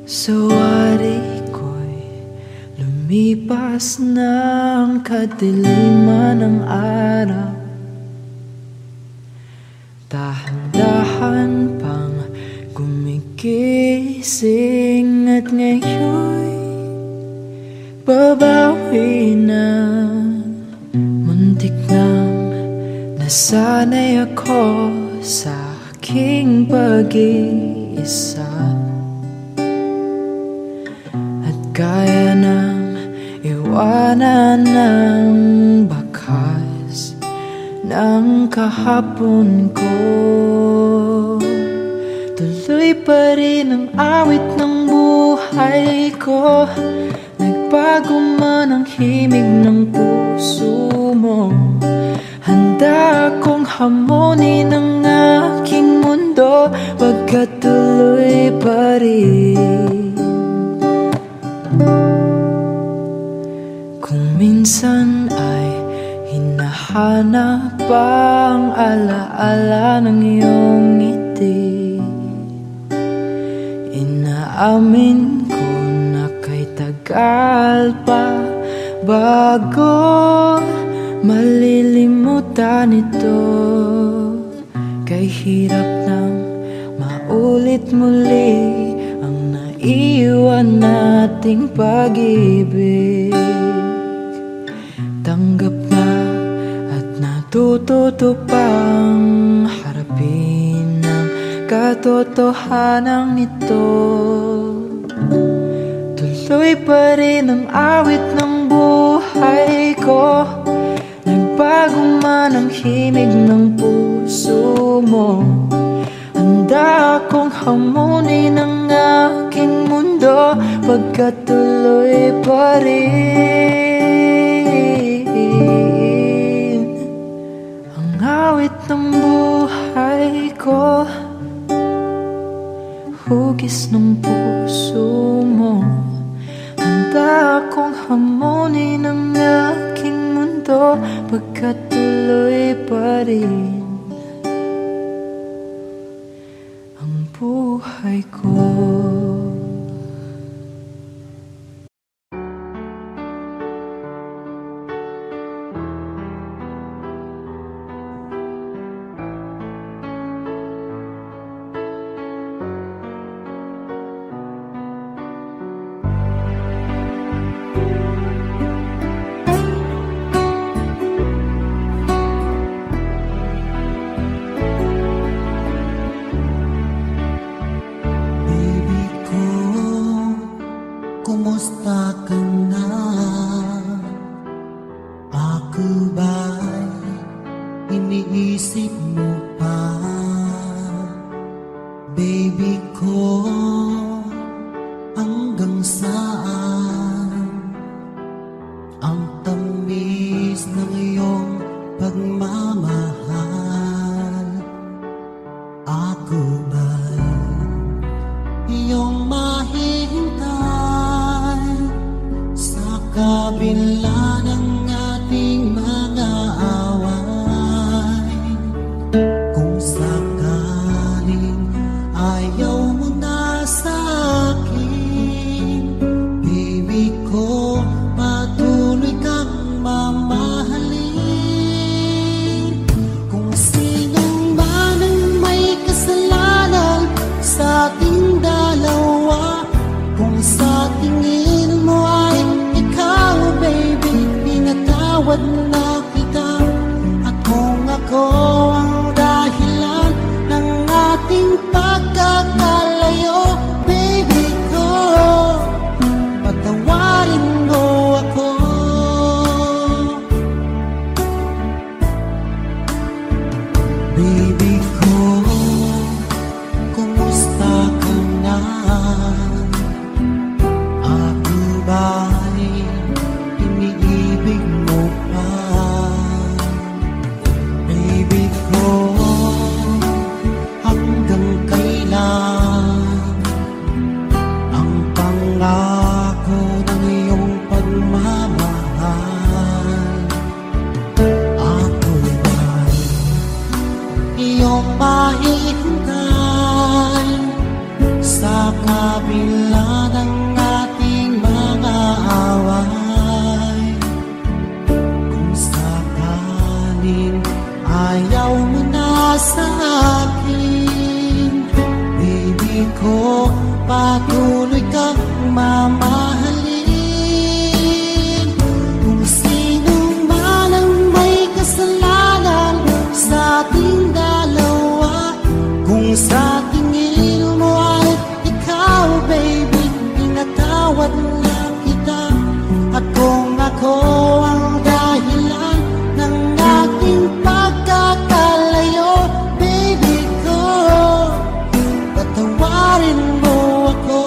Sawari ko'y lumipas ng kadiliman ng araw. Dahan-dahan pang gumigising at ngayon'y babawi na. Muntik nang nasanay ako sa aking pag-iisa, at kaya nang iwanan ng bakas ng kahapon ko. Tuloy pa rin ang awit ng buhay ko, nagbago man ang himig ng puso mo. Handa akong hamunin ang aking mundo, pagkat tuloy pa rin. Kung minsan ay hinahanap ang alaala ng iyong ngiti, inaamin ko na kay tagal pa bago malilimutan ito. Kay hirap nang maulit muli ang naiwan nating pag-ibig. Tanggap na at natututo pang harapin ang katotohanan nito. Tuloy pa rin ang awit ng buhay ko, nagbago man ang himig ng puso mo. Handa akong hamunin ang aking mundo, pagkat tuloy pa rin ang awit ng buhay ko. Hugis ng puso mo, handa akong hamunin ang aking mundo, pagkat tuloy pa rin ang buhay ko. Kumusta ka na? Ako ba'y iniisip mo pa? Baby ko, hanggang saan ang tamis ng iyong pagmamahal? Ako ba'y iyong mahihintay sa kabila ng ating mga away? Kung sakaling ayaw mo na sa akin, baby ko, patuloy kang mamahalin. Kung sinong man ang may kasalanan sa ating dalawa, kung sa tingin mo ay ikaw, baby, pinatawad na kita. At kung ako ang dahilan ng ating pagkakalayo, baby ko, patawarin mo ako. Baby ko, kumusta ka na? Ako ba'y iniibig mo pa? Baby ko, hanggang kailan ang pangako ng iyong pagmamahal? Ako ba'y iyong mahihintay sa kabila ako patuloy kang mamahalin. Kung sino man ang may kasalanan sa ating dalawa, kung sa tingin mo ay ikaw, baby, pinatawad na kita. At kung ako ang dahilan ng ating pagkakalayo, baby ko, patawarin mo ako.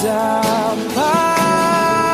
sa pagbalik.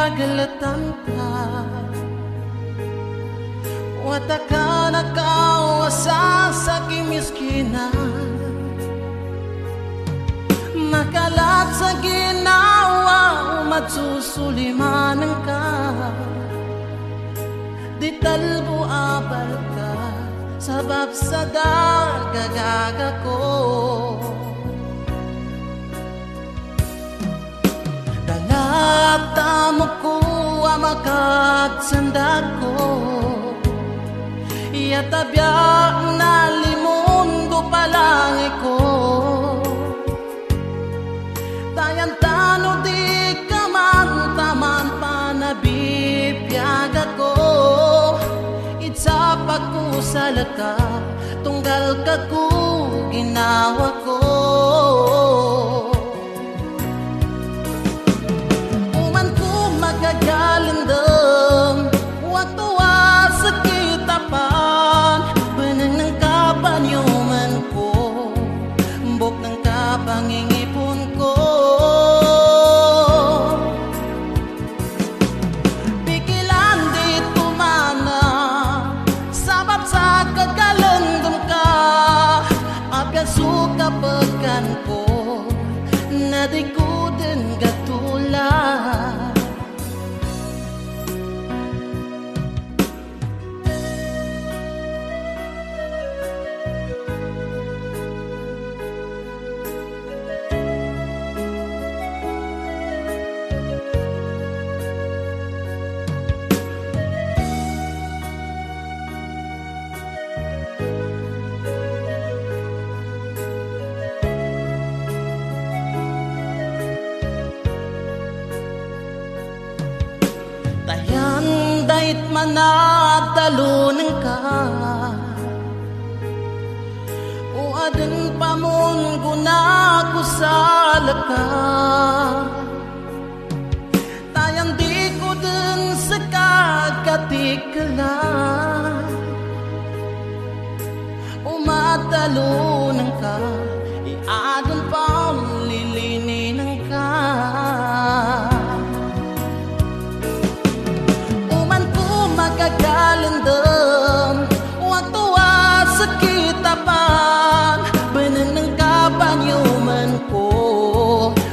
nagalatan ka, wata ka nakawasa sa kimiskina, makalat sa ginawa, matsusulimanan ka, di talbo abal ka, sabab sa dagagaga ko. Dalaptamo ko amakagsandag ko, iyatabyak na limundo palangay ko, tayantano di ka man taman panabibyaga ko, itsapak ko sa laka, tunggal ka ko ginawa ko. Uman ko magagalindam, waktu sa kitapan, benang ng kapanyuman ko, mbok ng kapangingipon ko. Pikilan dito mana, sabab sa kagalandam ka, apyan suka pagkan ko, na di ko din gatulan. Dahit manadalunan ka, o adan pamon guna ko sa laka, tayang di ko dun sa kagatikala, umadalunan ka, iadan pang lilininan ka. Magagalindam, waktu sa kitapan, benang ng kapanyuman ko,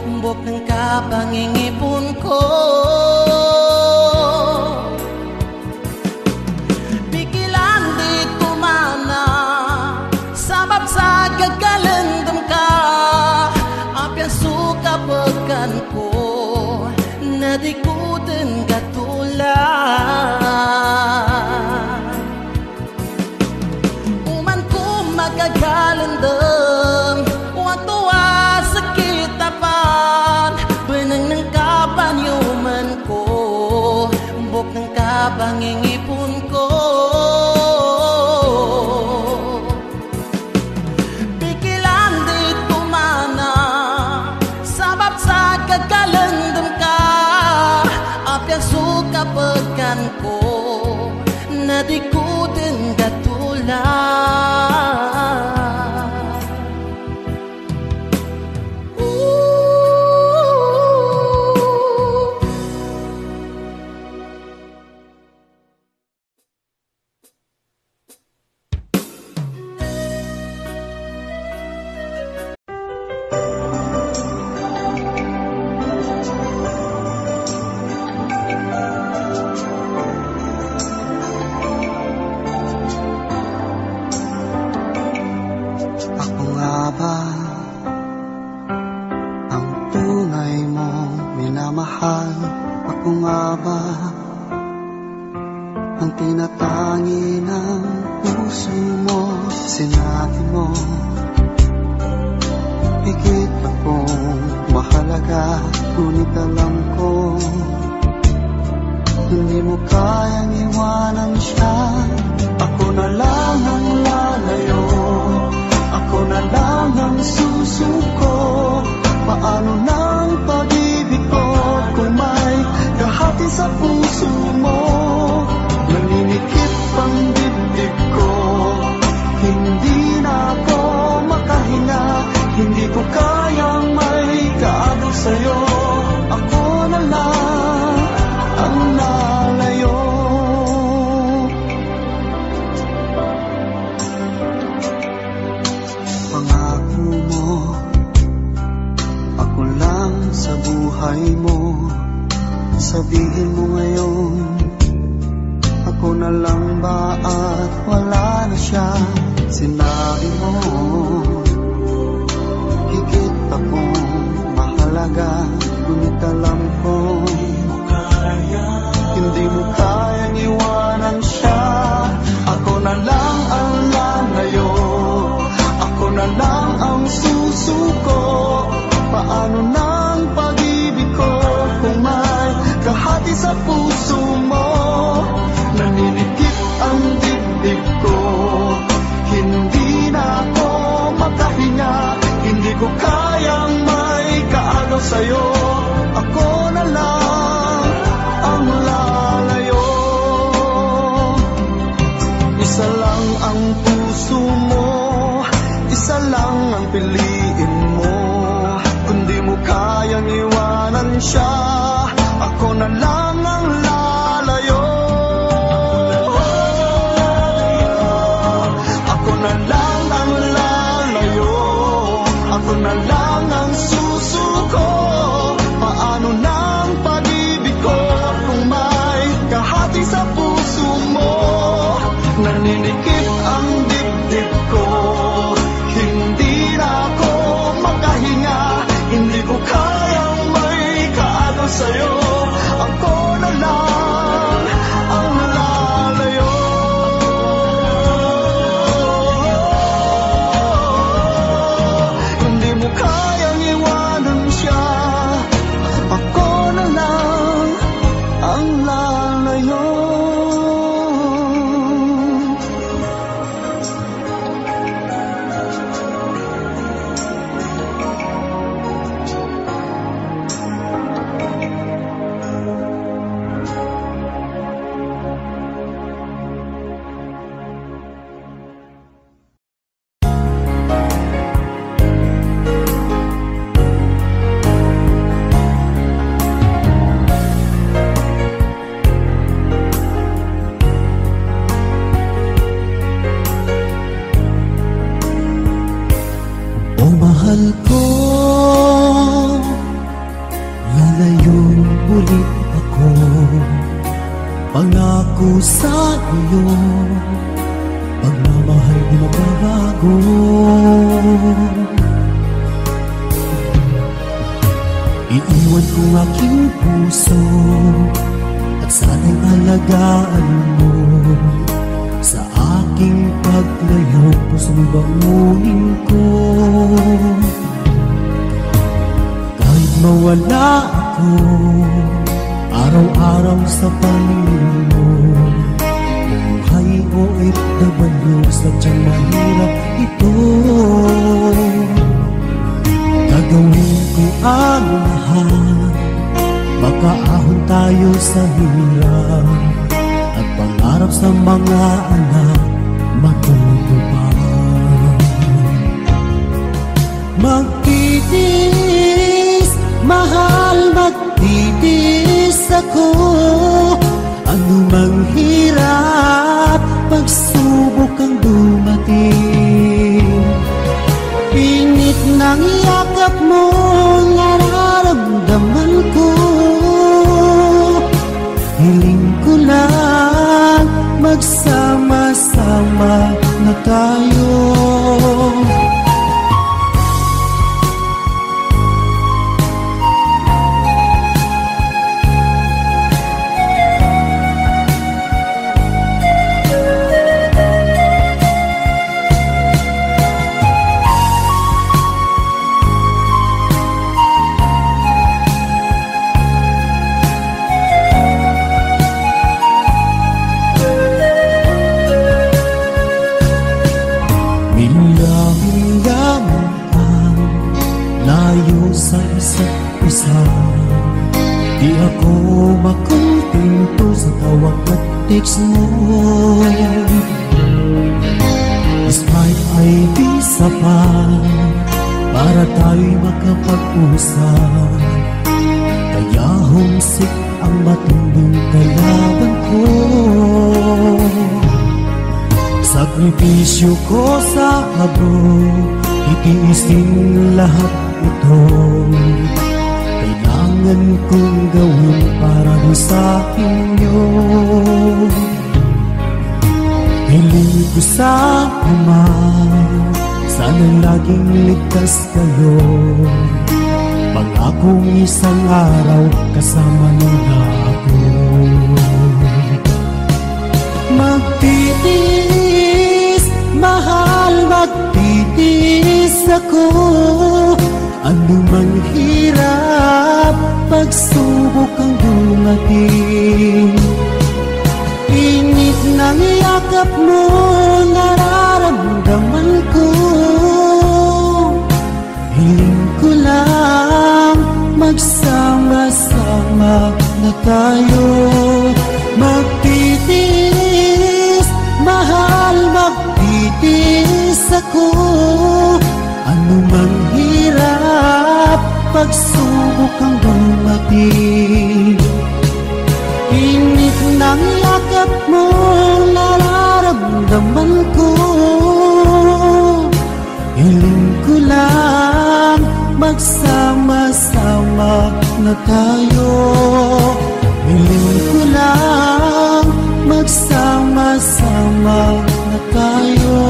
mbok ng kapangingipon ko. Pikilan dito mana, sabab sa gagalindam ka, apyan suka pagkan ko, na di ko din gatulan. Magagalindam, waktu sa kitapan, benang ng kapanyuman ko, mbok ng kapangingipon ko. Pikilan dito mana, sabab sa gagalindam ka, apyan suka pagkan ko, na di ko din gatulan. Sa'yo, ako na lang buhay mo. Sabihin mo ngayon, ako na lang ba at wala na siya? Sinabi mo, higit akong mahalaga, ngunit alam ko hindi mo kayang iwanan siya. Ako na lang ang lalayo, ako na lang ang susuko. Paano nang pag-ibig ko kung may kahati sa puso mo? Naninikip ang dibdib ko, hindi na ako makahinga. Hindi ko kayang may kaagaw sa'yo. Ako na lang ang lalayo. Isa lang ang puso mo, isa lang ang piliin mo. Kung di mo kayang iwanan siya, ako na lang ang lalayo. Ako na lang ang lalayo, ako na lang ang susuko. Paano nang pag-ibig ko kung may kahati sa puso mo? Naninikip ang dibdib ko, hindi na ako makahinga. Hindi ko kayang may kaagaw sa'yo. Ako na lang ang lalayo. Hindi mo kayang iwanan siya. Ako na lang ang lalayo. Mahal ko, lalayon ulit ako. Pangako sa iyo, pagmamahal di magbabago. Iiwan ko aking puso at sana'y alagaan mo. Sa aking paglayo, pusong bangunin ko. Kahit mawala ako, araw-araw sa pangingin mo. Buhay o OFW, sadyang mahirap ito. Gagawin ko ang lahat, makaahon tayo sa hirap. At pangarap sa mga anak matutupad. Magtitiis, mahal, magtitiis ako. Ano mang hirap, pagsubok ang dumating. Pinit ng yakap mo, nararamdaman ko. Hiling ko lang, magsama-sama na tayo. Sa isa't isa, di ako makontento sa tawag at text mo. Despite ay di sapat para tayo'y makapag-usap. Kaya homesick ang matinding kalaban ko. Sakripisyo ko sa abroad, itiisin lahat ito. Kailangan kailangan kong gawin para doon sa inyo. Hiling ko sa Ama, sana laging ligtas kayo. Pangakong isang araw kasama niyo na ako. Magtitiis, mahal, magtitiis ako. Ano mang hirap, pagsubok ang dumating. Init ng yakap mo, nararamdaman ko. Hiling ko lang, magsama-sama na tayo. Magtitiis, mahal, magtitiis ako. Ano mang hirap, pagsubok ang dumating. Init ng yakap mo, nararamdaman ko. Hiling ko lang, magsama-sama na tayo. Hiling ko lang, magsama-sama na tayo.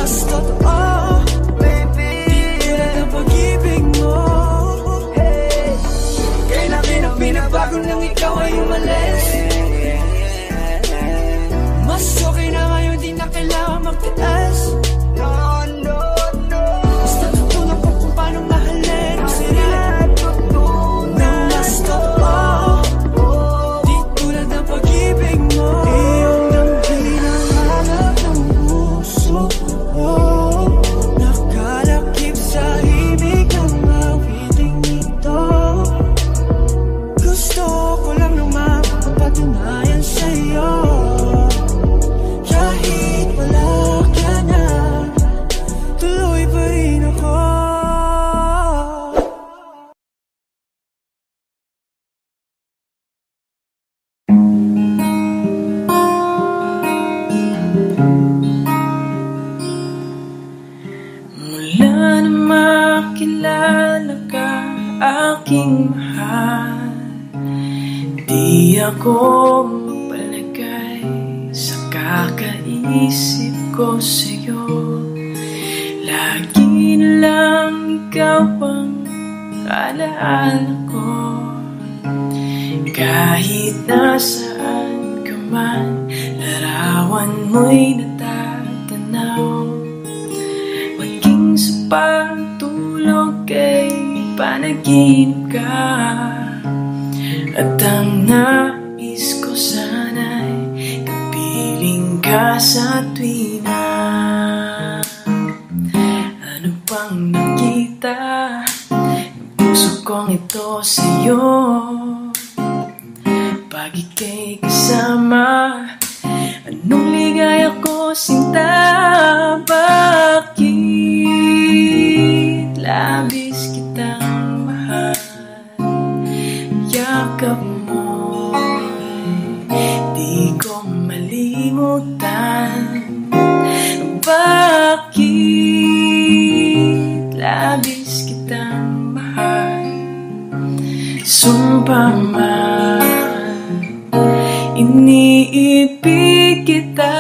Basta na kailangan magtiis. No, no, no. Basta natutunan ko kung paano mahalin ang sarili. Nang gusto ko, di tulad ng pag-ibig mo. Iyong ang hinahanap ng puso ko. Nakalakip sa ibig ng awiting ito. Gusto ko lang naman mapatunayan sa'yo. Kahit wala ka na, tuloy pa rin ako. Mula na makilala ka, aking mahal, di ako magpalagay sa kakaisip ko sa'yo. Lagi na lang ikaw ang alaala ko. Kahit nasaan ka man, larawan mo'y natatanaw. Maging sa pagtulog ay panaginip ka. At ang nais ko sana'y kapiling ka sa tuwina. Ano pang nakita ng puso kong ito sa'yo? Pag ika'y kasama, anong ligaya ko sinta? Bakit labis kitang mahal? Yakap mo'y di ko malimutan. Bakit labis kitang mahal? Sumpa man, iniibig kita.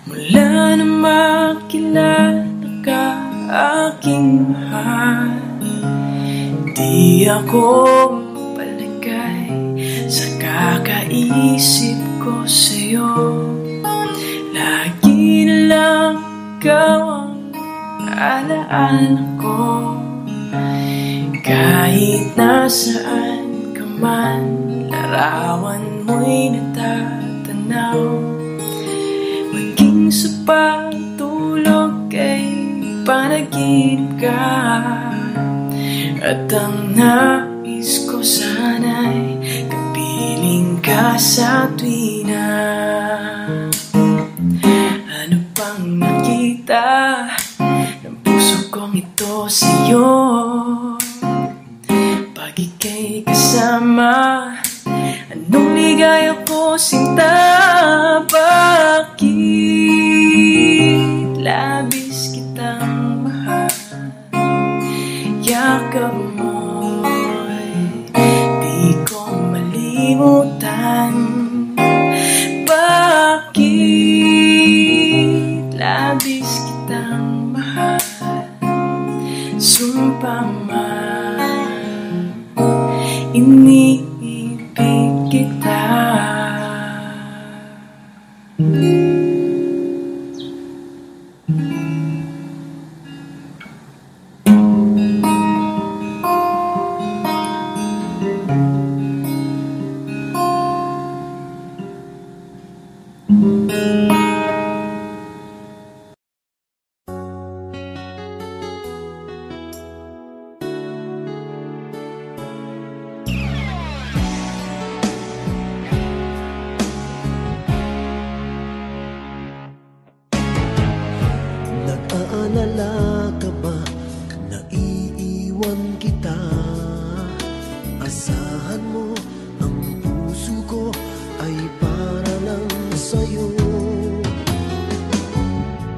Mula na makilala ka, aking mahal, di ako palagay sa kakaisip ko sa'yo. Lagi na lang ikaw ang alaala ko. Kahit nasaan ka man, larawan mo'y natatanaw. Maging sa pagtulog ay panaginip ka. At ang nais ko sana'y kapiling ka sa tuwina. Ano pang nakita ng puso kong ito sa'yo? Pag ika'y kasama, anong ligaya ko sinta? Bakit labis kitang mahal? Yakap mo'y di ko malimutan. Bakit labis kitang mahal? Sumpa man, iniibig kita. Nag-aalala ka ba na iiwan kita? Asahan mo, ang puso ko ay para lang sa'yo.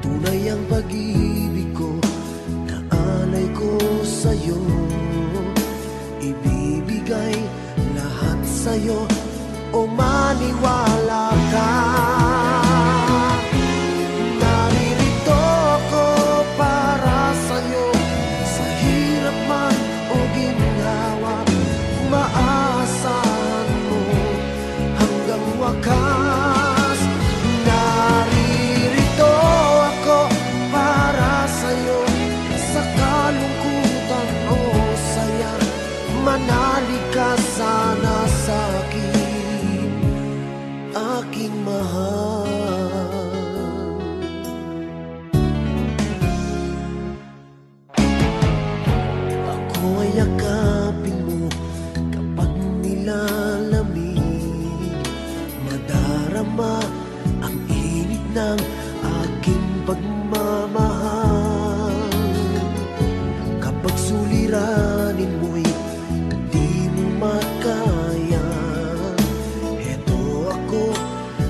Tunay ang pag-ibig ko, na alay ko sa'yo. Ibibigay lahat sa'yo, o maniwala ka. Naririto ko para sa'yo, sa hirap man o yakapin mo kapag nilalamig. Madarama ang init ng aking pagmamahal. Kapag suliranin mo'y di mo makaya, heto ako,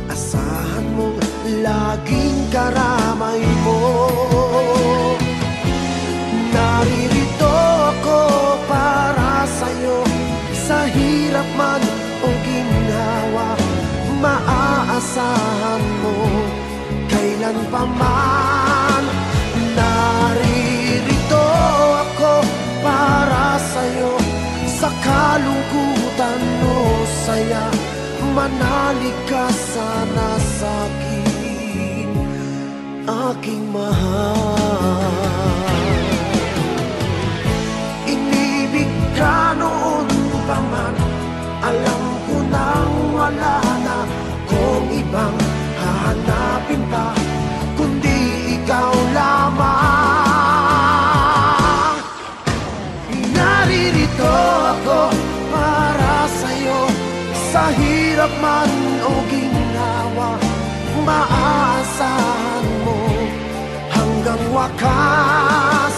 asahan mong laging karamay mo. Naririto ako para sa'yo, sa hirap man o ginhawa, maaasahan mo kailan pa man. Naririto ako para sa'yo, sa kalungkutan o saya, manalig ka sana sa'kin, aking mahal. Inibig ka noon pa man, alam ko nang wala na kung ibang hahanapin pa, kundi ikaw lamang. Naririto ako para sa'yo, sa hirap man o ginhawa, maaasahan mo hanggang wakas.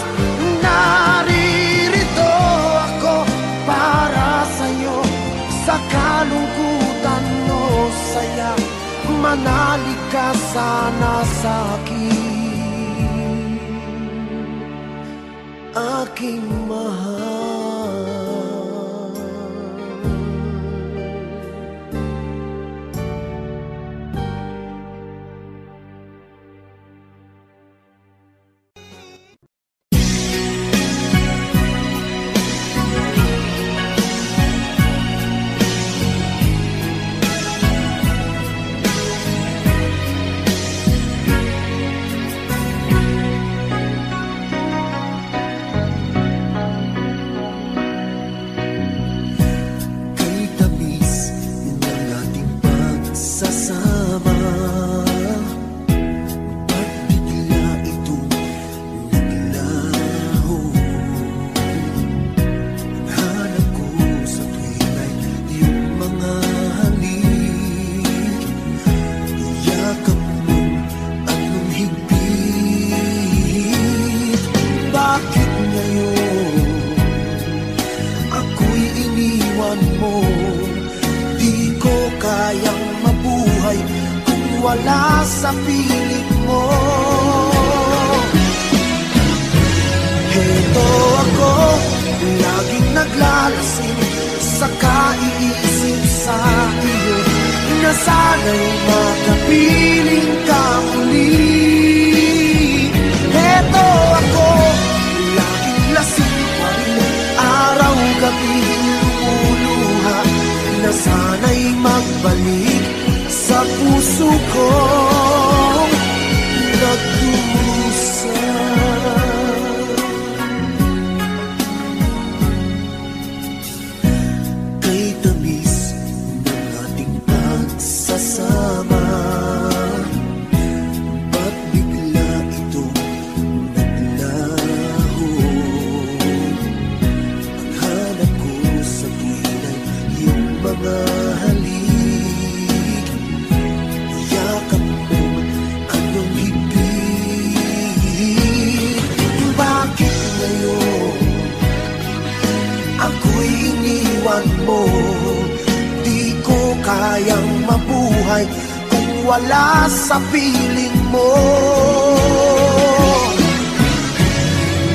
Naririto ako para sa'yo, sa kalungkutan o saya, manalig ka sana sa'kin, aking mahal. Wala sa piling mo. Heto ako, laging naglalasing sa kaiisip sa iyo, na sana'y makapiling ka muli. Heto ako, laging lasing pa rin, araw-gabi lumuluha, na sana'y magbalik sa puso kong nagdurusa. Kay tamis ng ating pagsasama, ba't bigla itong naglaho? Ang hanap ko sa tuwin ay iyong mga halik. Ako'y iniwan mo, di ko kayang mabuhay kung wala sa piling mo.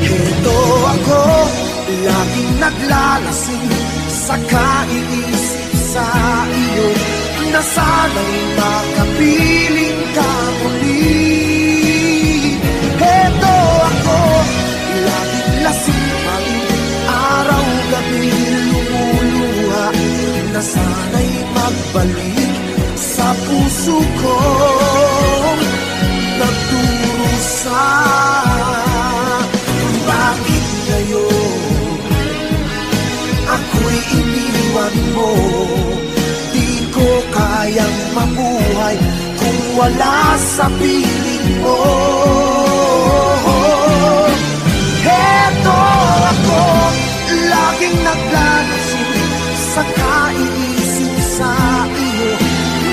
Heto ako, laging naglalasing sa kaiisip sa iyo, na sana'y makapiling ka muli. Heto ako, laging lasing pa rin, araw-gabi lumuluha, na sana'y magbalik sa puso kong nagdurusa. Bakit ngayon ako'y iniwan mo? Di ko kayang mabuhay kung wala sa piling mo. Heto ako, naglalasing sa kaiisip sa iyo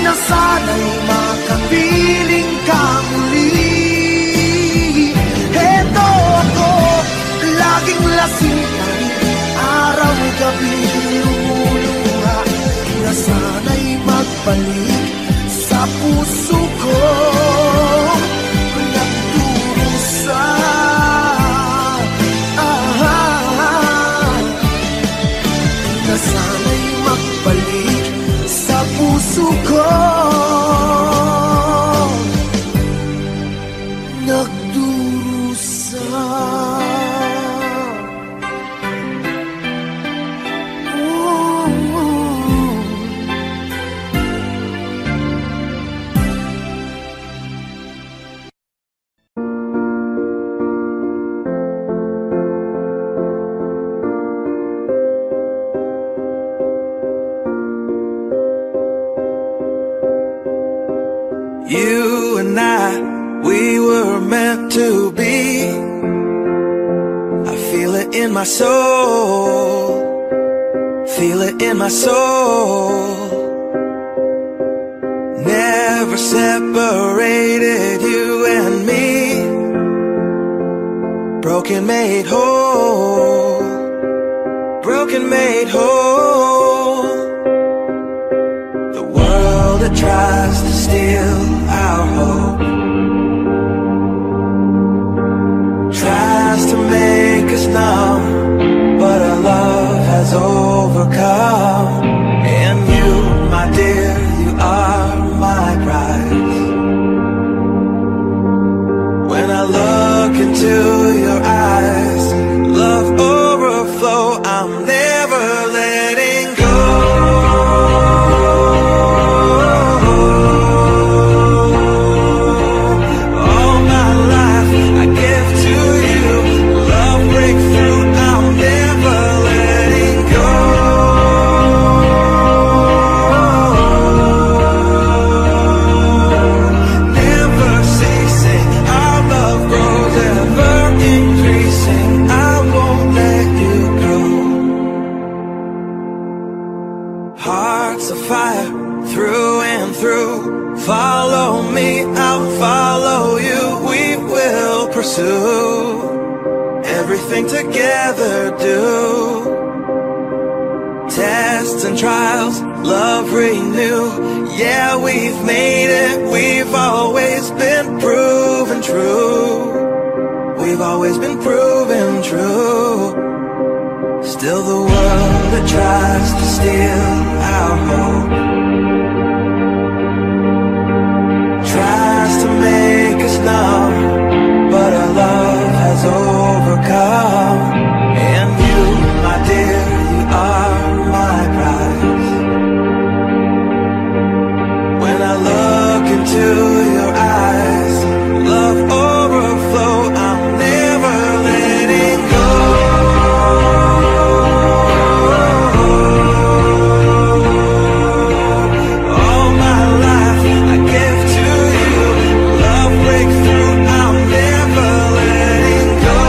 na sana'y makapiling ka muli. Heto ako, laging lasing pa rin, araw-gabi lumuluha na sana'y magbalik sa puso ko. Nagdurusa na sana'y magbalik sa puso ko. Nagdurusa. You and I, we were meant to be. I feel it in my soul, feel it in my soul. Never separated, you and me. Broken made whole, broken made whole. The world that tries to steal our hope tries to make us numb, but our love has overcome. And you, my dear, you are my prize. When I look into your eyes, love overflow, I'm never letting go. Everything together do. Tests and trials, love renew. Yeah, we've made it, we've always been proven true. We've always been proven true. Still the world that tries to steal our hope tries to make us numb, but our love has overcome. And you, my dear, you are my prize. When I look into your eyes, love overflow, I'm never letting go. All my life I give to you, love breakthrough, I'm never letting go.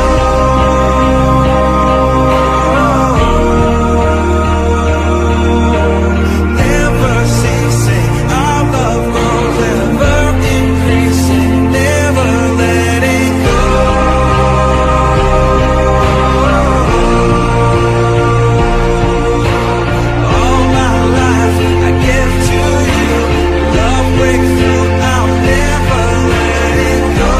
Never ceasing, our love grows, ever increasing, never letting go. All my life I give to you, love breakthrough, I'm never letting go.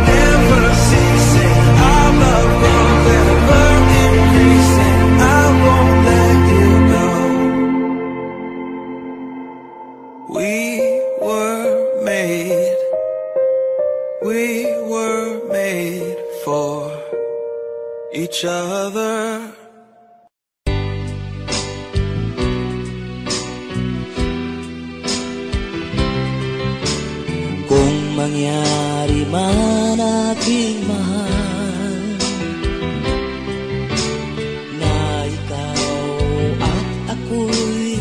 Never ceasing, our love grows, ever increasing, I won't let you go. We were made for each other. Kung mangyari man aking mahal na ikaw at ako'y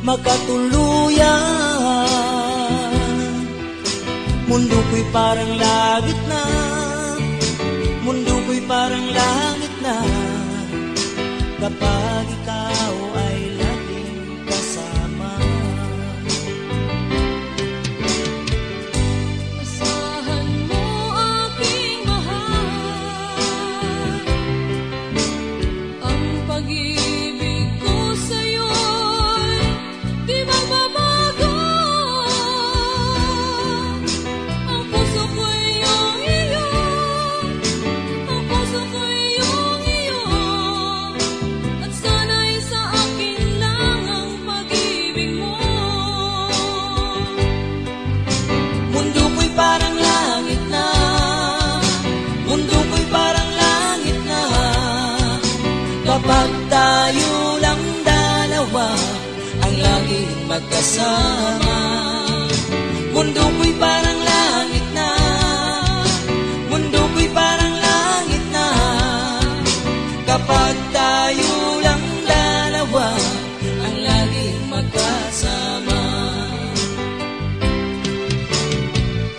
magkatuluyan, Mundo ko'y parang langit na, mundo ko'y parang langit na, kapag ikaw ay laging kasama. Asahan mo aking mahal, ang pag-ibig ko sa'yo'y di magbabago. Ang puso ko'y iyong iyo, ang puso ko'y iyong iyo, at sana'y sa akin lang ang pag-ibig mo. Mundo ko'y parang langit na, mundo ko'y parang langit na, kapag tayo lang dalawa ang laging magkasama. Mundo ko'y parang langit na, mundo ko'y parang langit na, kapag tayo lang dalawa ang laging magkasama.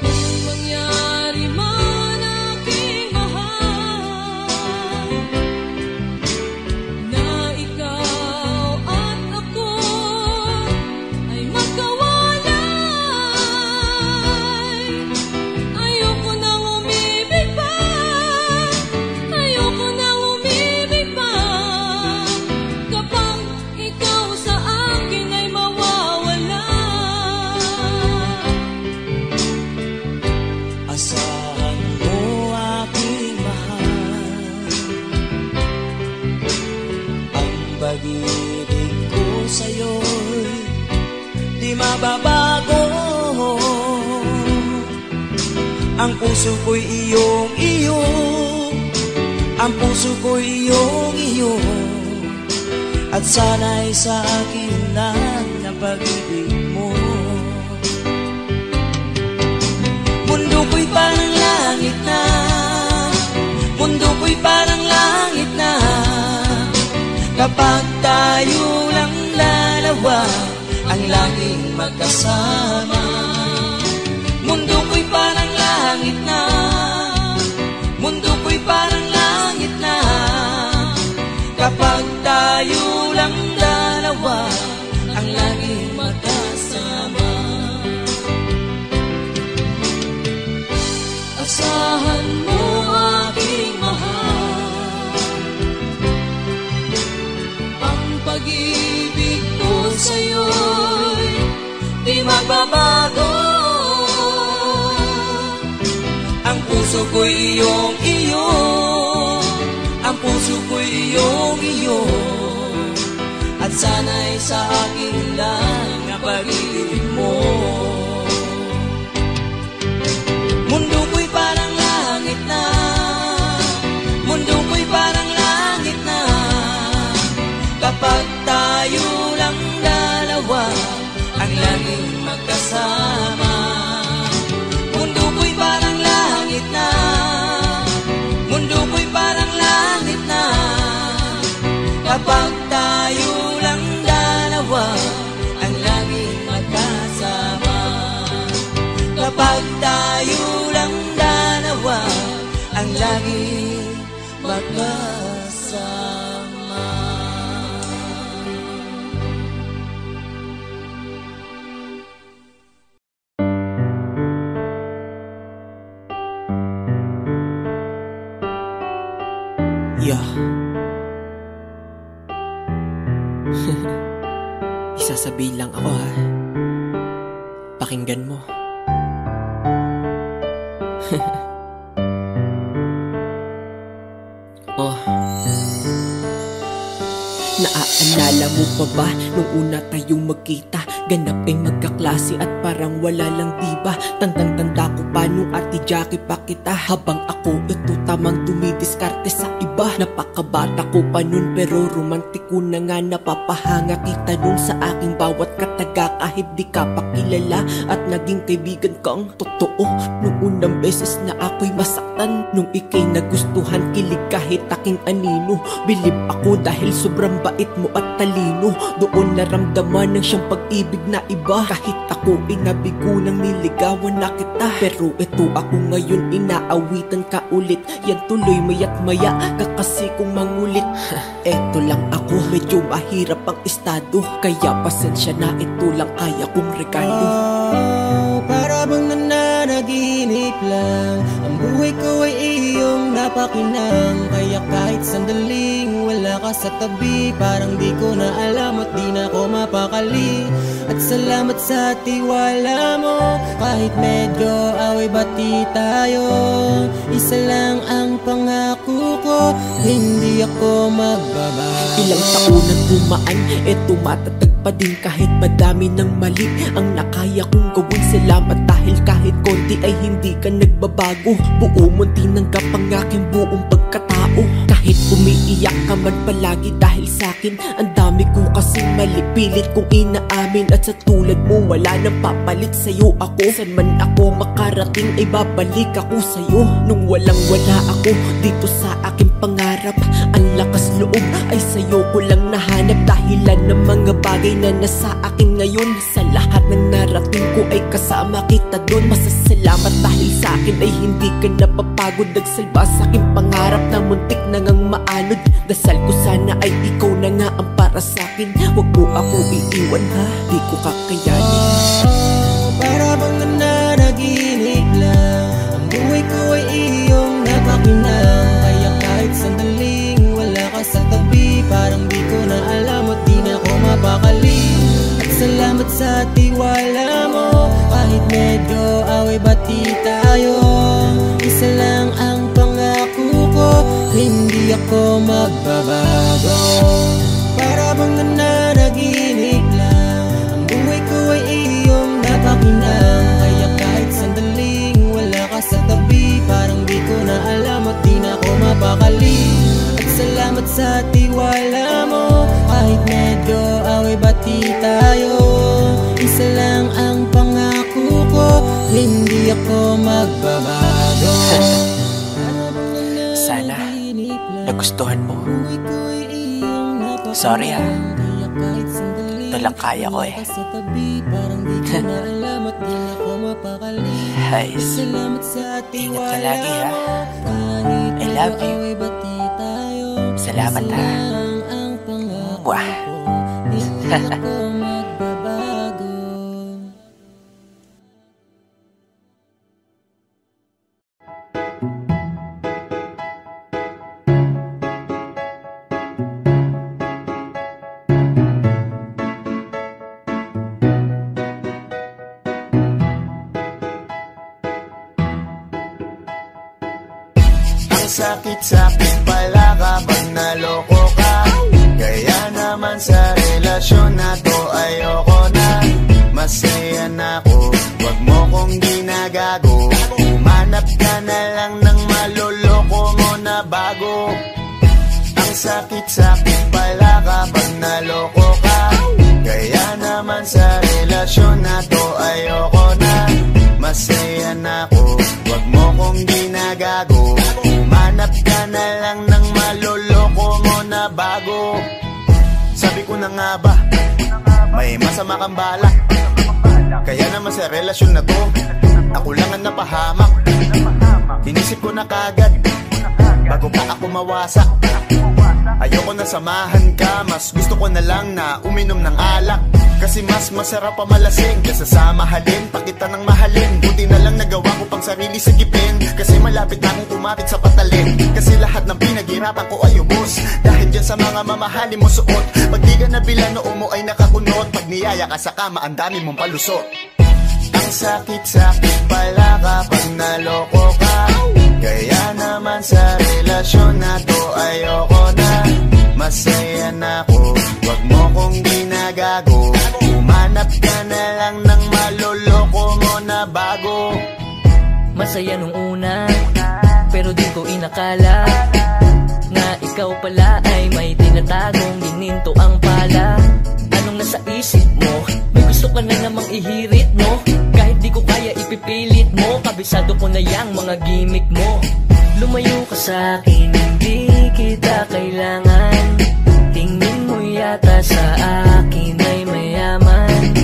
Kung mangyari man aking mahal, na ikaw at ako ay magkawalay, ayoko nang umibig pa, ayoko nang umibig pa, kapag ikaw sa akin ay mawawala. Asahan mo aking mahal, ang pag-ibig ko sa'yo'y di mababago. Ang puso ko'y iyong iyo, ang puso ko'y iyong iyo, at sana'y sa akin lang na pag-ibig mo. Mundo ko'y parang langit na, mundo ko'y parang langit na, kapag tayo lang dalawa ang laging magkasama. Mundo ko'y parang langit na, mundo ko'y parang langit na, kapag tayo lang dalawa ang laging magkasama. Asahan mo aking mahal, ang pag-ibig ko sa'yo'y di magbabago. Ang puso ko'y iyong iyo, ang puso ko'y iyong iyo, at sana'y sa akin lang ang pag-ibig mo. Mundo ko'y parang langit na, mundo ko'y parang langit na, kapag tayo lang dalawa ang laging magkasama. Mundo ko'y parang langit na, mundo ko'y parang langit na, kapag tayo lang dalawa ang laging magkasama. Kapag tayo lang dalawa ang laging magkasama. Yeah. Isasabihin lang ako ha. Pakinggan mo. Oh. Naaalala mo pa ba nung una tayong magkita? Ganap ay magkaklase at parang wala lang diba? Tandang-tanda ko pa nung Ate Jackie pa kita, habang ako ito tamang dumidiskarte sa iba. Napakabata ko pa nun pero romantiko na nga, napapahanga kita nun sa aking bawat kataga. Kahit di ka pa kilala at naging kaibigan kang totoo. Nung unang beses na ako'y masaktan, nung ika'y nagustuhan, kilig kahit aking anino. Bilib ako dahil sobrang bait mo at talino. Doon naramdaman ng siyang pag-ibig pag-ibig na iba. Kahit ako inabigo nang niligawan na kita, pero ito ako ngayon inaawitan ka ulit. Yan tuloy maya't maya ka kasi kung mangulit. Eto lang ako, medyo mahirap ang estado, kaya pasensya na, ito lang kaya kong regalo. Para bang nananaginip lang, ang buhay ko ay iyong napakinang. Kaya kahit sandaling wala ka sa tabi, parang di ko na alam at di na ako mapakali. At salamat sa tiwala mo, kahit medyo away-bati tayo. Isa lang ang pangako ko, hindi ako magbabago. Ilang taon ang dumaan, eto matatag pa din kahit madami ng mali ang nakaya kong gawin. Salamat dahil kahit konti ay hindi ka nagbabago. Buo mo tinanggap ang aking buong pagkatao. Kahit umiiyak ka man palagi dahil sa'kin, ang dami ko kasing mali, pilit kong inaamin. At sa tulad mo wala nang papalit sa'yo ako. San man ako makarating ay babalik ako sa'yo. Nung walang wala ako dito sa aking pangarap, ang lakas loob ay sa'yo ko lang nahanap. Dahilan ng mga bagay na nasa akin ngayon, sa lahat ng narating ko ay kasama kita doon. Masasalamat dahil sa akin ay hindi ka napapagod. Nagsalba sa aking pangarap na muntik na ngang maanod. Dasal ko sana ay ikaw na nga ang para sa akin. Huwag mo ako iiwan ha, di ko kakayanin. Para bang nananaginip lang, ang buhay ko ay iyong napakinang. Kaya kahit sandaling wala ka sa tabi, parang di ko na alam at di na ako mapakali. At salamat sa tiwala mo, kahit medyo away-bati tayo. Isa lang ang pangako ko, hindi ako magbabago. Para bang nananaginip lang, ang buhay ko ay iyong napakinang. Kaya kahit sandaling wala ka sa tabi, parang di ko na alam at di na ako mapakali. At salamat sa tiwala mo, kahit medyo away-bati tayo. Isa lang ang pangako ko, hindi ako magbabago. Sana nagustuhan mo. Sorry ha, ito lang kaya ko eh. Guys, ingat ka lagi ha. I love you. Salamat ha. Wah. Sakit-sakit pala kapag naloko ka. Kaya naman sa relasyon na to ayoko na. Masaya na ako, wag mo kong ginagago. Umanap ka na lang ng maloloko mo na bago. Ang sakit-sakit pala kapag naloko ka. Kaya naman sa relasyon na to ayoko na. Masaya na ako, wag mo kong ginagago. Umanap ka na lang ng maloloko mo na bago. Sabi ko na nga ba, may masama kang balak. Kaya naman sa relasyon na to, ako lang ang napahamak. Inisip ko na kagad, bago pa ako mawasak. Ayoko na samahan ka, mas gusto ko na lang na uminom ng alak. Kasi mas masarap pa malasing kesa sa mahalin, pa kita ng mahalin. Buti na lang nagawa ko pang sarili sa gipin, kasi malapit na akong kumapit sa patalin. Kasi lahat ng pinaghirapan ko ay ubos, dahil dyan sa mga mamahalin mo suot. Pag di ka nabila noo mo ay nakakunot, pag niyaya ka sa kama ang dami mong palusot. Ang sakit-sakit pala kapag naloko ka. Kaya naman sa relasyon na to ayoko na. Masaya na ako, wag mo kong ginagago. Umanap ka na lang ng maloloko mo na bago. Masaya nung una, pero di ko inakala na ikaw pala ay may tinatagong gininto ang pala. Anong nasa isip mo? May gusto ka na namang ihirit mo. Kahit di ko kaya ipipilit mo, kabisado ko na yang mga gimmick mo. Lumayo ka sa'kin, hindi kita kailangan. Tingin mo yata sa akin ay mayaman.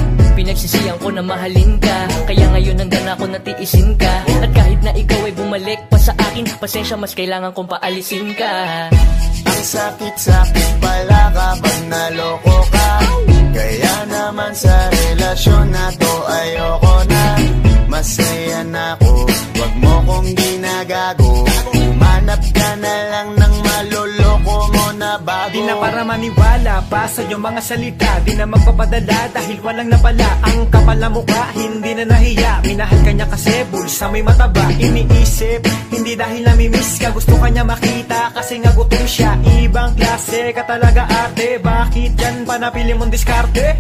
ko na mahalin ka. Kaya ngayon hanggang ako natiisin ka. At kahit na ikaw ay bumalik pa sa akin, pasensya, mas kailangan kong paalisin ka. Ang sakit-sakit pala kapag naloko ka. Kaya naman sa relasyon na to ayoko na. Masaya na ako, wag mo kong ginagago. Umanap ka na lang ng maloloko mo na bago. Di na para maniwala pa sa iyong mga salita. Di na magpapadala dahil walang napala. Ang kapal na mukha, hindi na nahiya. Minahal ka niya kasi bulsa may mataba. Iniisip, hindi dahil namimiss ka. Gusto ka niya makita kasi nga gutom siya. Ibang klase ka talaga ate. Bakit yan pa napili mong diskarte?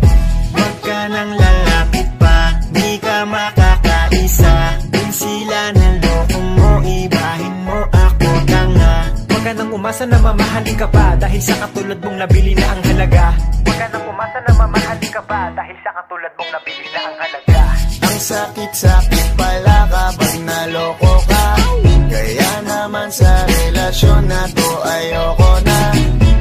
Wag ka nang lalapit pa, di ka makakaisa. Kung sila naloko mo, ibahin mo ako tanga. Wag ka nang umasa na mamahalin ka pa dahil sa katulad mong nabili na ang halaga. Wag ka nang umasa na mamahalin ka pa dahil sa katulad mong nabili na ang halaga. Ang sakit-sakit pala kapag naloko ka. Kaya naman sa relasyon na to ayoko na.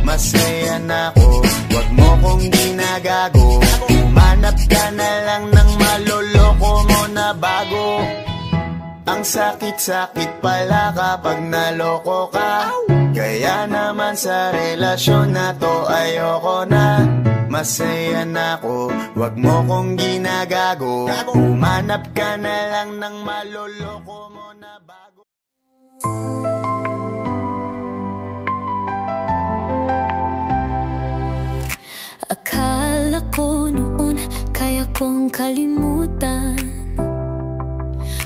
Masaya na ako, wag mo kong ginagago. Umanap ka na lang ng maloloko mo na bago. Ang sakit-sakit pala kapag naloko ka. Kaya naman sa relasyon na to ayoko na. Masaya na ako, wag mo kong ginagago. Umanap ka na lang ng maloloko mo na bago. Akala ko noon kaya kong kalimutan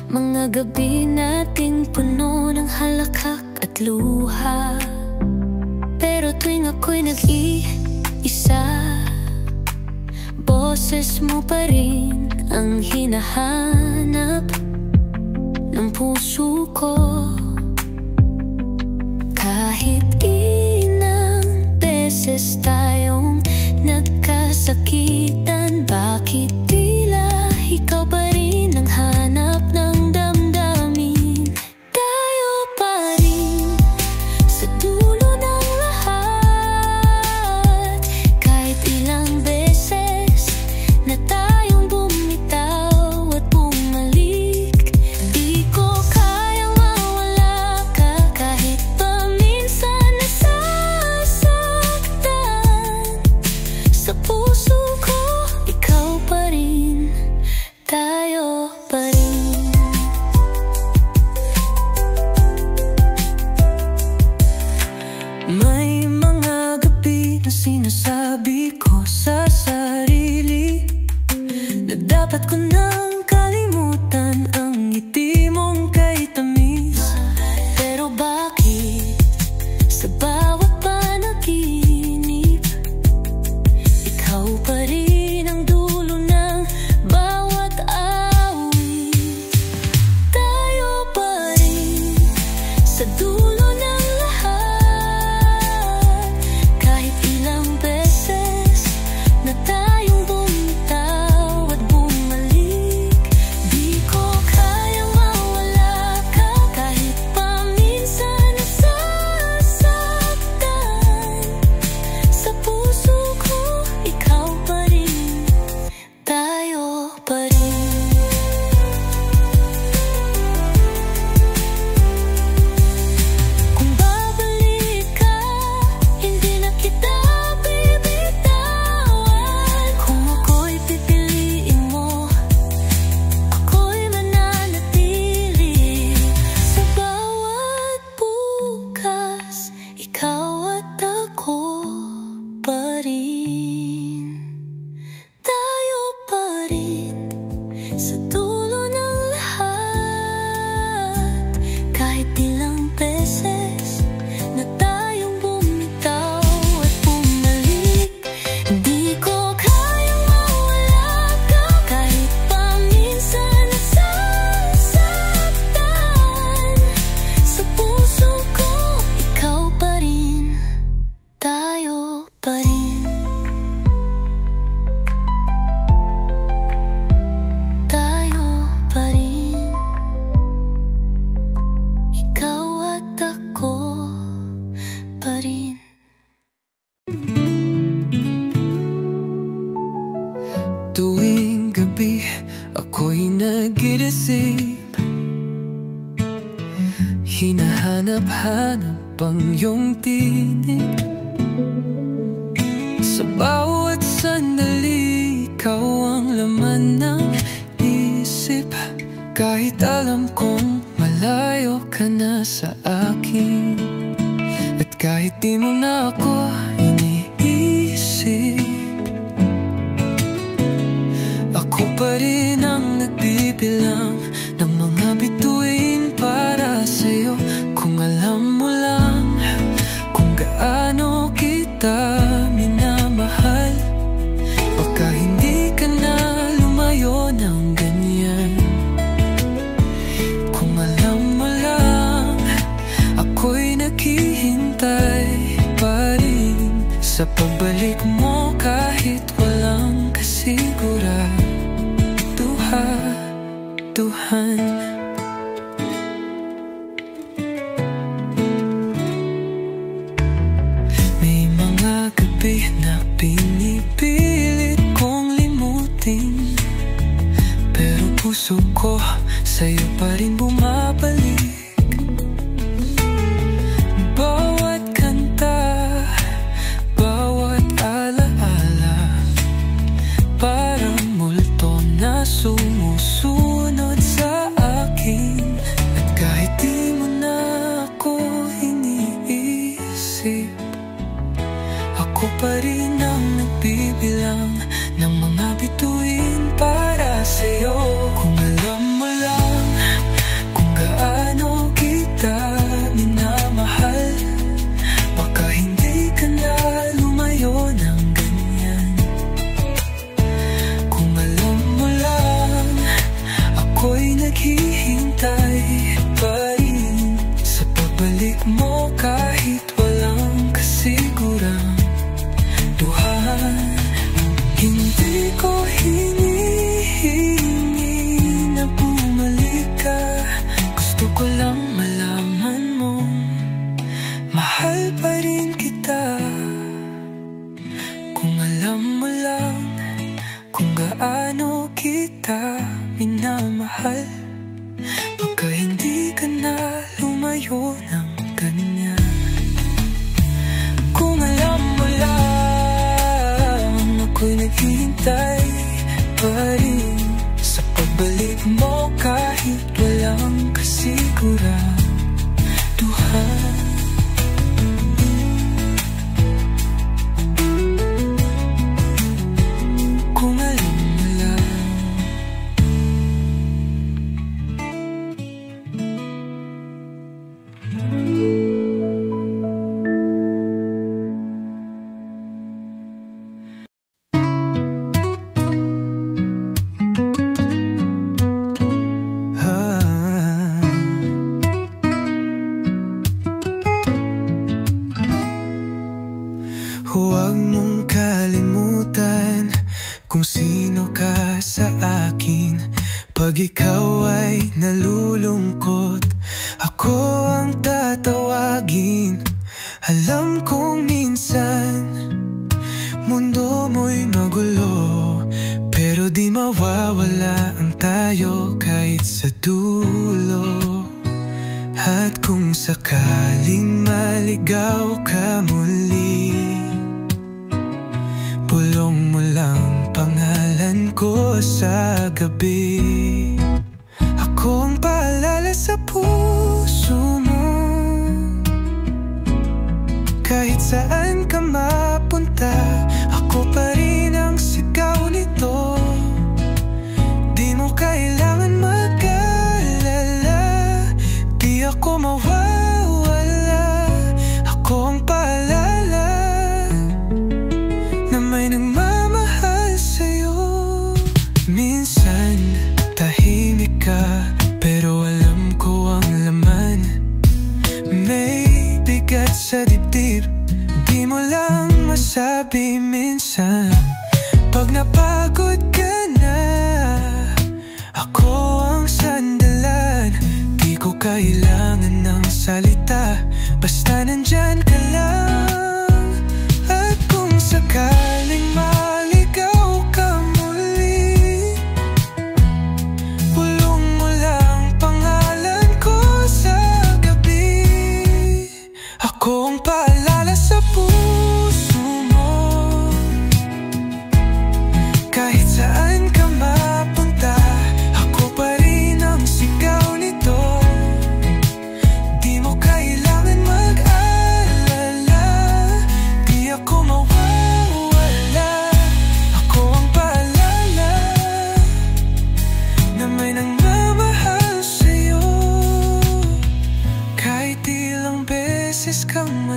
mga gabi nating puno ng halakhak at luha. Pero tuwing ako'y nag-iisa, boses mo pa rin ang hinahanap ng puso ko. Kahit ilang beses tayong nagkasakitan, bakit tila ikaw pa rin ang hanap ng damdamin? Tayo pa rin sa dulo ng lahat. Kahit ilang beses na tayong bumitaw at bumalik, di ko kayang mawala ka. Kahit pa minsan nasasaktan sa puso ko, ikaw pa rin, tayo pa rin. May mga gabi na sinasabi ko sa sarili na dapat ko nang kalimutan ang ngiti mong kay tamis. Pero bakit sa bawat panaginip, ikaw pa rin ang dulo ng bawat awit? Tayo pa rin sa dulo ng lahat. Kahit ilang beses na tayong bumitaw at bumalik, di ko kayang mawala ka. Kahit pa minsan nasasaktan sa puso ko, ikaw pa rin, tayo pa rin. Kung babalik ka, hindi na kita bibitawan. Kung ako'y pipiliin mo, ako'y mananatili. Sa bawat bukas, ikaw at ako pa rin, tayo pa rin sa dulo ng lahat. Kahit ilang beses na tayong bumitaw at bumalik, di ko kayang mawala ka. Kahit pa minsan nasasaktan sa puso ko, ikaw pa rin, tayo pa rin, tayo pa rin, ikaw isip. Hinahanap-hanap ang iyong tinig. Sa bawat sandali, ikaw ang laman ng isip. Kahit alam kong malayo ka na sa akin, at kahit di mo na ako iniisip, ako pa rin ang nagbibilang ng mga bituin para sa'yo. Kung alam mo lang kung gaano kita minamahal, baka hindi ka na lumayo ng ganyan. Kung alam mo lang, ako'y naghihintay pa rin sa pagbalik mo kahit walang kasiguraduhan. May mga gabi na pinipilit kong limutin, pero puso ko sa'yo pa rin bumabalik. Bawat kanta, bawat alaala, parang multo na sumusunod sa akin. At kahit di mo na ako iniisip, ako pa rin ang nagbibilang ng mga bituin para sa'yo. Kung alam mo lang kung gaano kita minamahal, baka hindi ka na lumayo ng ganyan. Kung alam mo lang, ako'y naghihintay pa rin sa pagbalik mo kahit walang kasiguraduhan. Hindi ko hinihingi na bumalik ka, gusto ko lang malaman mo mahal pa rin kita. Kung alam mo lang kung gaano kita minamahal, baka hindi ka na lumayo ng ganyan. Kung alam mo lang, ako'y naghihintay pa rin sa pagbalik mo kahit walang kasiguraduhan. Kung alam mo lang. Huwag mong kalimutan kung sino ka sa akin. Pag ikaw ay nalulungkot, ako ang tatawagin. Alam kong minsan mundo mo'y magulo, pero di mawawala ang tayo kahit sa dulo. At kung sakaling maligaw ka muli, bulong mo lang pangalan ko sa gabi. Ako ang paalala sa puso mo, kahit saan ka mapunta, ako pa rin ang sigaw nito. Di mo kailangan mag-alala, di ako mawawala. Ako ang paalala na may nagmamahal sa'yo. Minsan tahimik ka, pero alam ko ang laman. May bigat sa dibdib, di mo lang masabi minsan. Pag napagod ka na, ako ang sandalan. Di ko kailangan ng salita, basta nandyan ka lang. At kung sakaling maligaw ka muli, bulong mo lang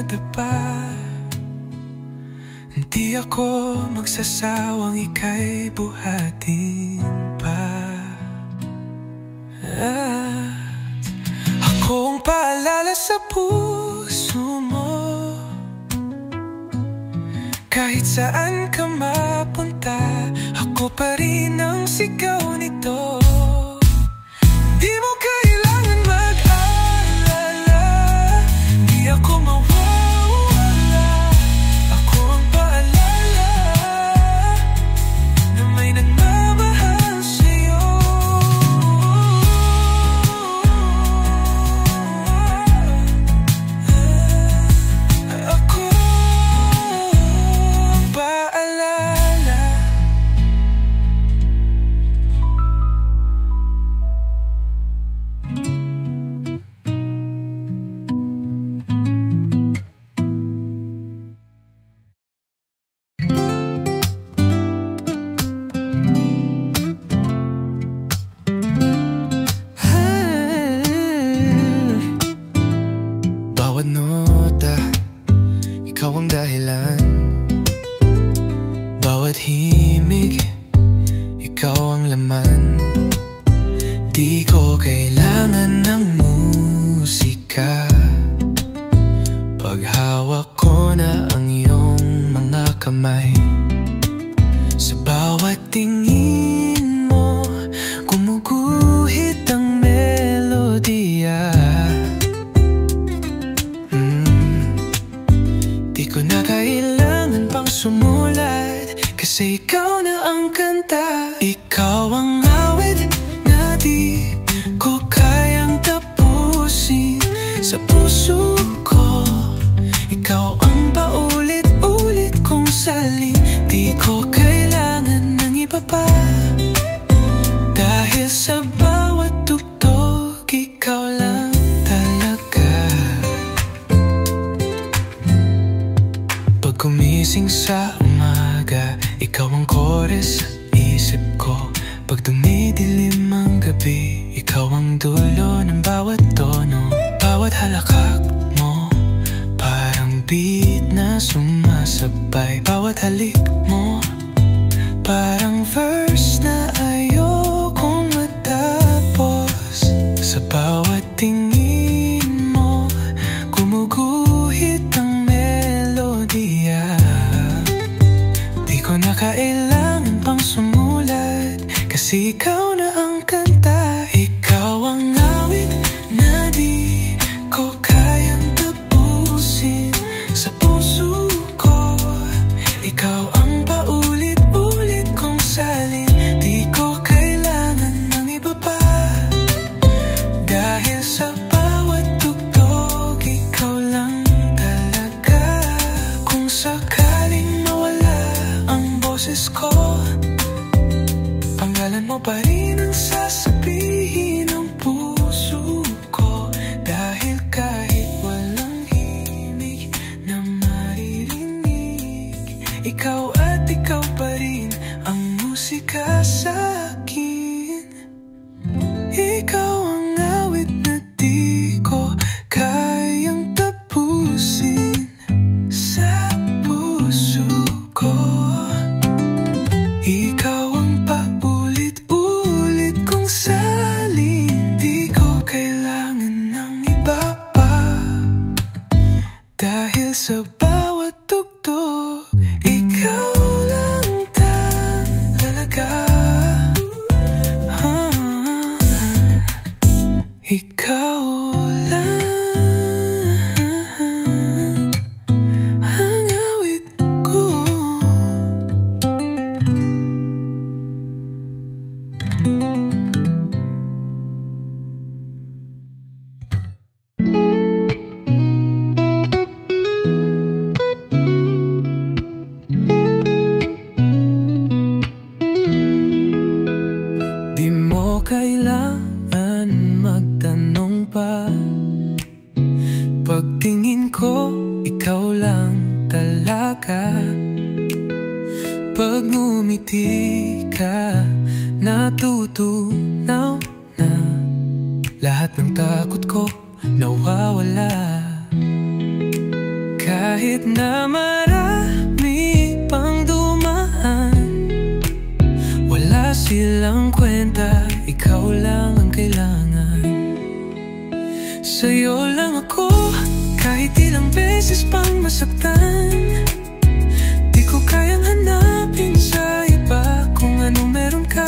madapa. Di ako magsasawang ika'y buhatin pa. At akong paalala sa puso mo, kahit saan ka mapunta, ako pa rin ang sigaw nito. Di mo kailangan mag-alala, di ako mawawala. Ako ang paalala na may nagmamahal sa'yo. Ako ang paalala. Bawat nota, ikaw ang dahilan. Bawat himig, ikaw ang laman. Di ko kailangan ng musika, paghawak ko na ang iyong mga kamay. Sa bawat tingin mo, gumuguhit ang melodiya. Di ko na kailangan pang sumulat, kasi ikaw na ang kanta. Ikaw ang awit na di ko kayang tapusin sa puso ko. Ikaw ang paulit-ulit kong salin. Di ko kailangan ng iba pa, dahil sa bawat tugtog, ikaw lang talaga. Pag gumising sa umaga, ikaw ang chorus sa isip ko. Pag dumidilim ang gabi, ikaw ang dulo ng bawat tono. Bawat halakhak mo, parang beat na sumasabay. Bawat halik mo, parang verse na ayokong matapos. Sa bawat tingin mo, gumuguhit ang melodiya. Di ko na kailangan pang sumulat, kasi ikaw na ang kanta. Ikaw ang awit na di ko kayang tapusin sa puso ko. Ikaw ang paulit-ulit kong salin. Di ko kailangan ng iba pa, dahil sa bawat tugtog, ikaw lang talaga. Kung sakaling mawala ang boses ko, pangalan mo pa rin ang sasabihin ng puso ko. Dahil kahit walang himig na maririnig, ikaw at ikaw pa rin ang musika sa akin. Ikaw ang awit na di ko kayang tapusin sa puso ko. Ikaw ang paulit-ulit kong salin. Di ko kailangan ng iba pa, dahil sa bawat tugtog, ikaw lang talaga. Ikaw lang ang awit ko. Di mo kailangan magtanong pa, pagtingin ko, ikaw lang talaga. Pag ngumiti ka, natutunaw na lahat ng takot ko nawawala. Kahit na marami pang dumaan, wala silang kwenta, ikaw lang ang kailangan. Sa'yo lang ako, kahit ilang beses pang masaktan. Di ko kayang hanapin sa iba kung anong meron ka.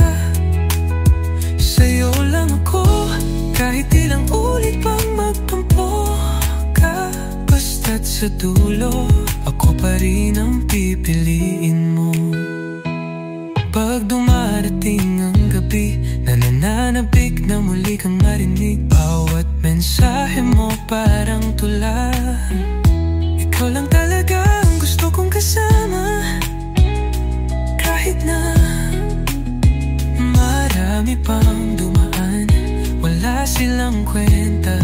Sa'yo lang ako, kahit ilang ulit pang magtampo ka. Basta't sa dulo, ako pa rin ang pipiliin mo. Pag dumarating ang gabi, nananabik na muli kang marinig. Bawat mensahe mo parang tula. Ikaw lang talaga ang gusto kong kasama. Kahit na marami pang dumaan, wala silang kwenta,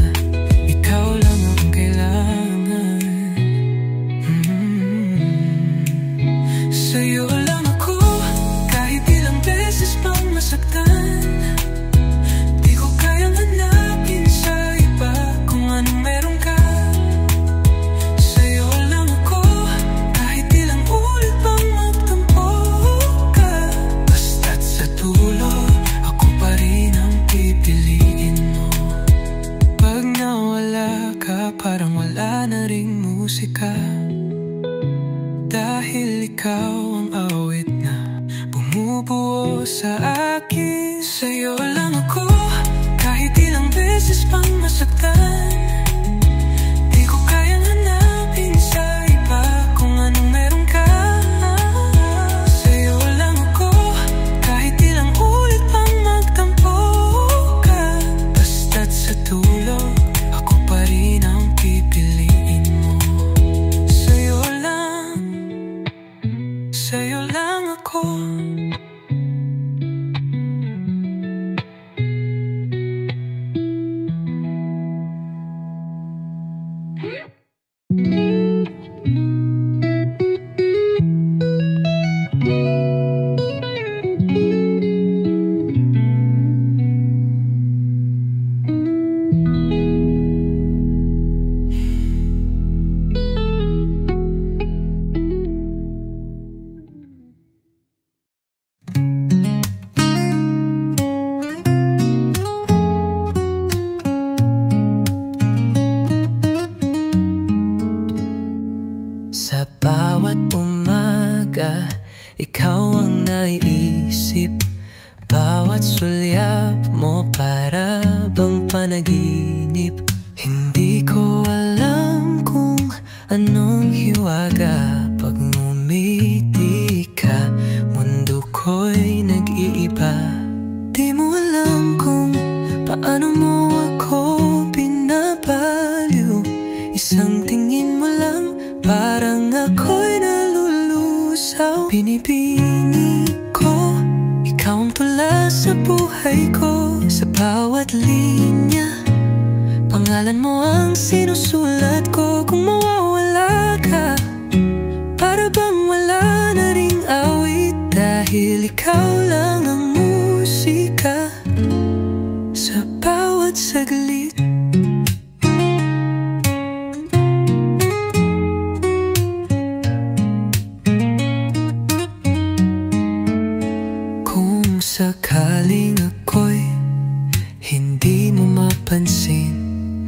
ikaw lang ang kailangan. Sa'yo lang ako, kahit ilang beses pang masaktan. Di ko kayang hanapin sa iba kung anong meron ka. Sa'yo lang ako, kahit ilang ulit pang magtampo ka. Basta't sa dulo, ako pa rin ang pipiliin mo. Pag nawala ka, parang wala na ring musika. Dahil ikaw ang awit na bumubuo sa akin. Sa'yo lang ako, kahit ilang beses pang masaktan. Di ko kayang hanapin sa iba kung anong meron ka. Sa'yo lang ako, kahit ilang ulit pang magtampo ka. Basta't sa dulo, ako pa rin ang pipiliin mo. Sa'yo lang ako. Sa bawat umaga, ikaw ang naiisip. Bawat sulyap mo para bang panaginip. Hindi ko alam kung anong hiwaga. Pag ngumiti ka, mundo ko'y nag-iiba. Di mo alam kung paano mo ako binabaliw. Isang tingin mo lang, parang ako'y nalulusaw. Binibini ko, ikaw ang tula sa buhay ko. Sa bawat linya, pangalan mo ang sinusulat ko. Kung mawawala ka, para bang wala na ring awit. Dahil ikaw lang ang musika sa bawat saglit. Sakaling ako'y hindi mo mapansin,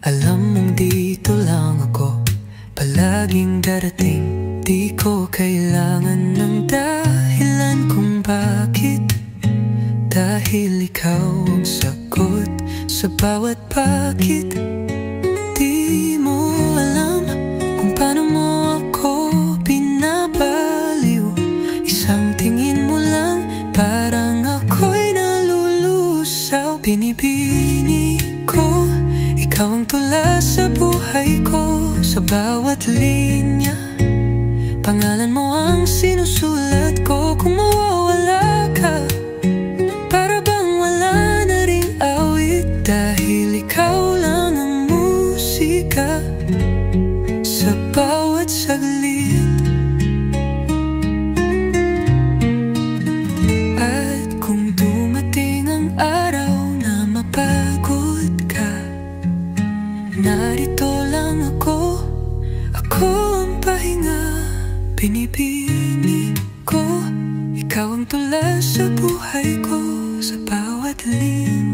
alam mong dito lang ako palaging darating. Di ko kailangan ng dahilan kung bakit. Dahil ikaw ang sagot sa bawat bakit. Di mo alam kung paano mo ako binabaliw. Isang tingin mo lang, parang ako'y nalulusaw. Binibini ko, ikaw ang tula sa buhay ko. Sa bawat linya, pangalan mo ang sinusulat ko. Kung mawawala ka, para bang wala na ring awit. Dahil ikaw lang ang musika sa bawat saglit. Narito lang ako ang pahinga, pinipili ko. Ikaw ang tula sa buhay ko, sa bawat linya.